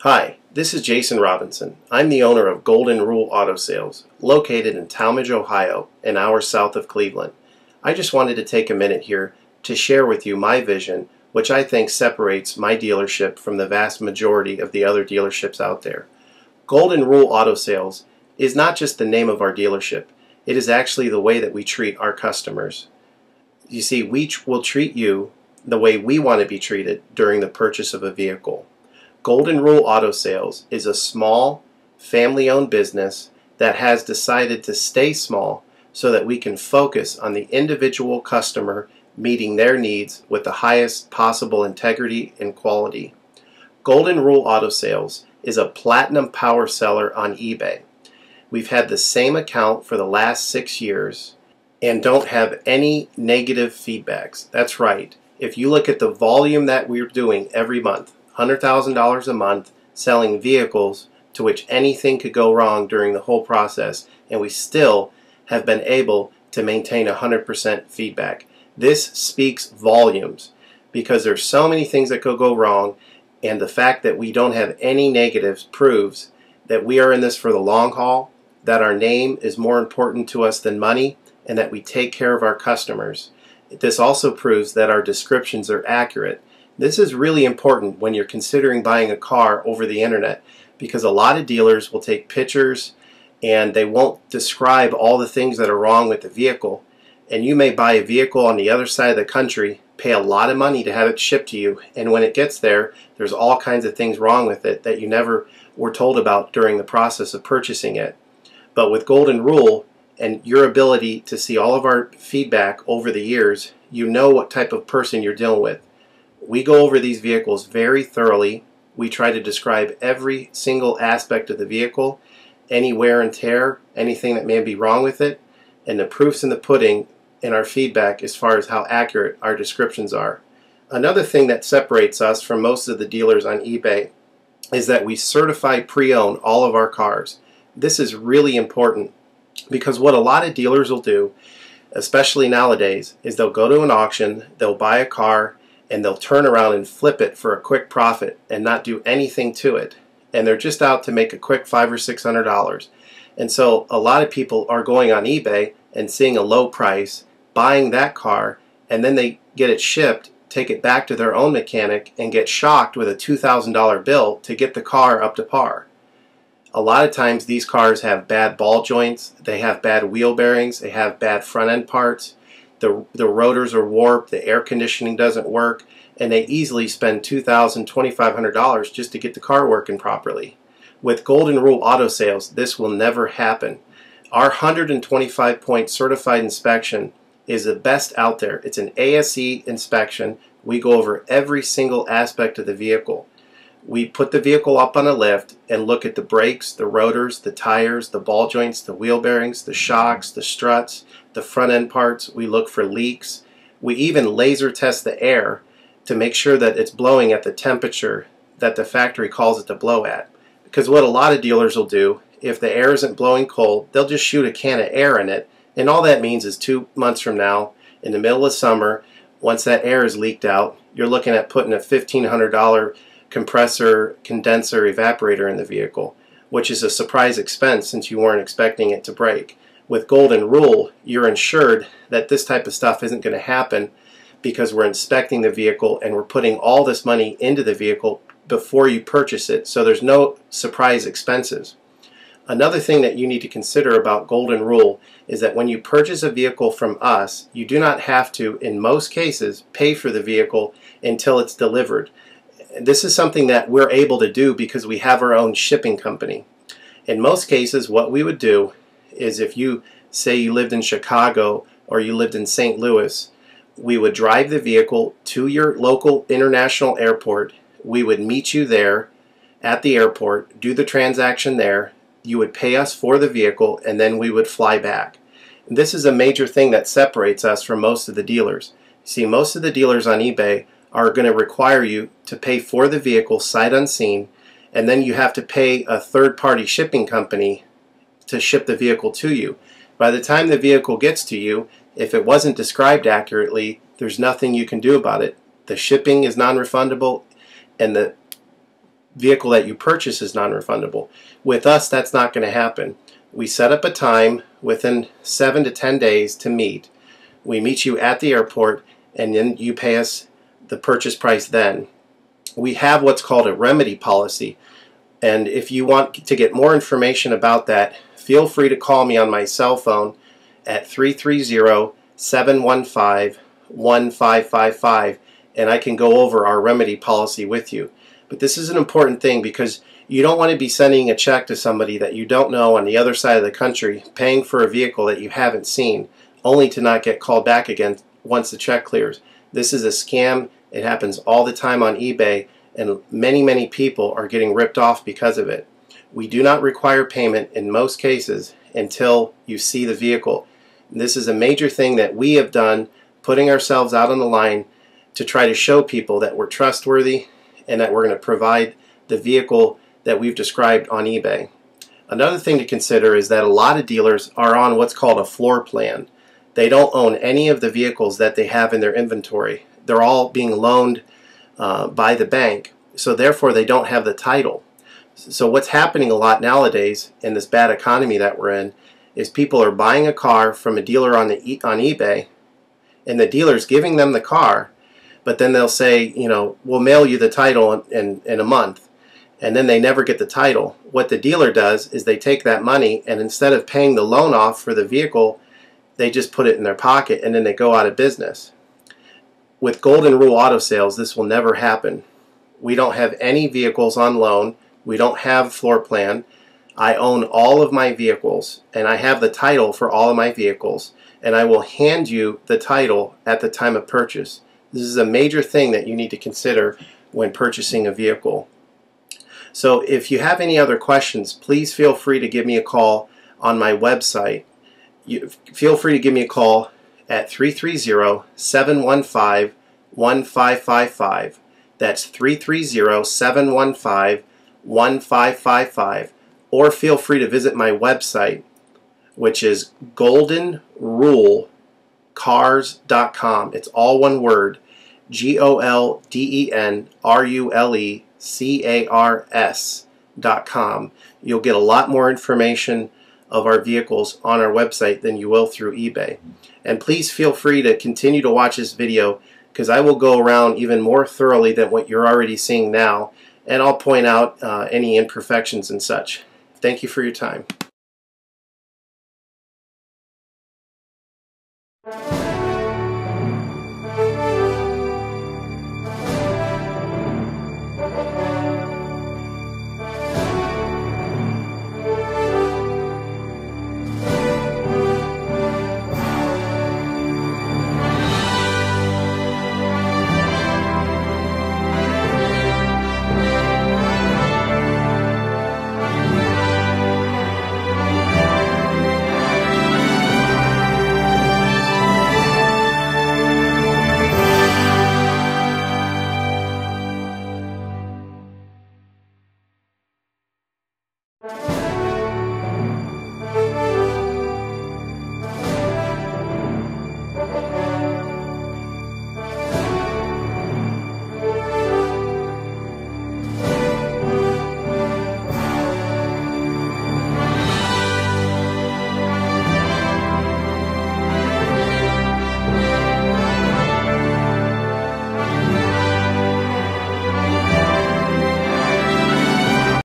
Hi, this is Jason Robinson. I'm the owner of Golden Rule Auto Sales, located in Tallmadge, Ohio, an hour south of Cleveland. I just wanted to take a minute here to share with you my vision, which I think separates my dealership from the vast majority of the other dealerships out there. Golden Rule Auto Sales is not just the name of our dealership, it is actually the way that we treat our customers. You see, we will treat you the way we want to be treated during the purchase of a vehicle. Golden Rule Auto Sales is a small, family-owned business that has decided to stay small so that we can focus on the individual customer meeting their needs with the highest possible integrity and quality. Golden Rule Auto Sales is a platinum power seller on eBay. We've had the same account for the last 6 years and don't have any negative feedbacks. That's right. If you look at the volume that we're doing every month, $100,000 a month selling vehicles to which anything could go wrong during the whole process, and we still have been able to maintain 100% feedback. This speaks volumes because there's so many things that could go wrong, and the fact that we don't have any negatives proves that we are in this for the long haul, that our name is more important to us than money, and that we take care of our customers. This also proves that our descriptions are accurate. This is really important when you're considering buying a car over the internet, because a lot of dealers will take pictures and they won't describe all the things that are wrong with the vehicle, and you may buy a vehicle on the other side of the country, pay a lot of money to have it shipped to you, and when it gets there, there's all kinds of things wrong with it that you never were told about during the process of purchasing it. But with Golden Rule and your ability to see all of our feedback over the years, you know what type of person you're dealing with. We go over these vehicles very thoroughly. We try to describe every single aspect of the vehicle, any wear and tear, anything that may be wrong with it, and the proof's in the pudding in our feedback as far as how accurate our descriptions are. Another thing that separates us from most of the dealers on eBay is that we certify pre-owned all of our cars. This is really important because what a lot of dealers will do, especially nowadays, is they'll go to an auction, they'll buy a car, and they'll turn around and flip it for a quick profit and not do anything to it. And they're just out to make a quick $500 or $600. And so a lot of people are going on eBay and seeing a low price, buying that car, and then they get it shipped, take it back to their own mechanic, and get shocked with a $2,000 bill to get the car up to par. A lot of times these cars have bad ball joints, they have bad wheel bearings, they have bad front end parts. The rotors are warped, the air conditioning doesn't work, and they easily spend $2,000, $2,500 just to get the car working properly. With Golden Rule Auto Sales, this will never happen. Our 125-point certified inspection is the best out there. It's an ASE inspection. We go over every single aspect of the vehicle. We put the vehicle up on a lift and look at the brakes, the rotors, the tires, the ball joints, the wheel bearings, the shocks, the struts, the front end parts. We look for leaks. We even laser test the air to make sure that it's blowing at the temperature that the factory calls it to blow at. Because what a lot of dealers will do, if the air isn't blowing cold, they'll just shoot a can of air in it, and all that means is 2 months from now, in the middle of summer, once that air is leaked out, you're looking at putting a $1,500 compressor, condenser, evaporator in the vehicle, which is a surprise expense since you weren't expecting it to break. With Golden Rule, you're ensured that this type of stuff isn't going to happen because we're inspecting the vehicle and we're putting all this money into the vehicle before you purchase it, so there's no surprise expenses. Another thing that you need to consider about Golden Rule is that when you purchase a vehicle from us, you do not have to, in most cases, pay for the vehicle until it's delivered. This is something that we're able to do because we have our own shipping company. In most cases, what we would do is, if you say you lived in Chicago or you lived in St. Louis, we would drive the vehicle to your local international airport. We would meet you there at the airport, do the transaction there. You would pay us for the vehicle, and then we would fly back. And this is a major thing that separates us from most of the dealers. See, most of the dealers on eBay are going to require you to pay for the vehicle sight unseen, and then you have to pay a third-party shipping company to ship the vehicle to you. By the time the vehicle gets to you, if it wasn't described accurately, there's nothing you can do about it. The shipping is non-refundable, and vehicle that you purchase is non-refundable. With us, that's not going to happen. We set up a time within 7 to 10 days to meet. We meet you at the airport, and then you pay us the purchase price then. We have what's called a remedy policy, and if you want to get more information about that, feel free to call me on my cell phone at 330-715-1555, and I can go over our remedy policy with you. But this is an important thing because you don't want to be sending a check to somebody that you don't know on the other side of the country, paying for a vehicle that you haven't seen, only to not get called back again once the check clears. This is a scam. It happens all the time on eBay, and many people are getting ripped off because of it. We do not require payment in most cases until you see the vehicle. This is a major thing that we have done, putting ourselves out on the line to try to show people that we're trustworthy and that we're going to provide the vehicle that we've described on eBay. Another thing to consider is that a lot of dealers are on what's called a floor plan. They don't own any of the vehicles that they have in their inventory. They're all being loaned by the bank, so therefore they don't have the title. So what's happening a lot nowadays in this bad economy that we're in is people are buying a car from a dealer on eBay, and the dealer's giving them the car, but then they'll say, you know, we'll mail you the title in a month, and then they never get the title. What the dealer does is they take that money, and instead of paying the loan off for the vehicle, they just put it in their pocket, and then they go out of business. With Golden Rule Auto Sales, this will never happen. We don't have any vehicles on loan. We don't have floor plan. I own all of my vehicles, and I have the title for all of my vehicles, and I will hand you the title at the time of purchase. This is a major thing that you need to consider when purchasing a vehicle. So if you have any other questions, please feel free to give me a call on my website. Feel free to give me a call at 330-715-1555. That's 330-715-1555. Or feel free to visit my website, which is goldenrulecars.com. It's all one word. goldenrulecars.com. You'll get a lot more information of our vehicles on our website than you will through eBay. And please feel free to continue to watch this video, because I will go around even more thoroughly than what you're already seeing now, and I'll point out any imperfections and such. Thank you for your time.